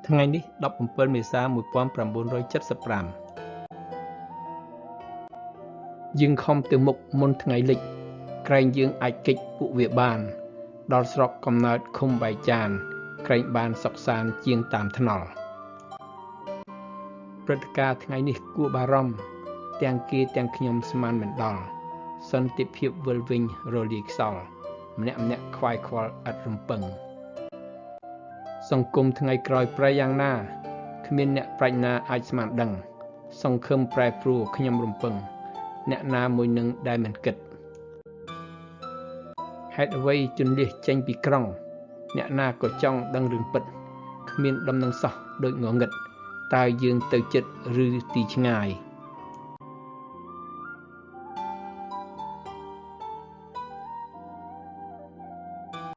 ថ្ងៃនេះ17មេសា1975យើងខំទៅមុខមុនថ្ងៃលិចក្រែងយើងអាចគេចពួកវាបានដល់ស្រុកកំណើតឃុំបែកចានក្រែងបានសុខសាន្តជាងតាមថ្នល់ព្រឹត្តិការណ៍ថ្ងៃនេះគួរបារម្ភទាំងគេទាំងខ្ញុំស្មានមិនដល់សន្តិភាពវិលវិញរលាយខ្សោយម្នាក់ខ្វាយខ្វល់ឥតរំពឹងសង្គមថ្ងៃក្រោយប្រែយ៉ាងណាគ្មានអ្នកប្រាជ្ញាអាចស្មានដឹងសង្ឃឹមប្រែប្រួលខ្ញុំរំពឹងអ្នកណាមួយនឹងដែលមិនគិតហេតុអ្វីជន្លៀសចេញពីក្រុងអ្នកណាក៏ចង់ដឹងរឿងពិតគ្មានដំណឹងសោះដូចងងឹតតើយើងទៅចិត្តឬទីឆ្ងាយ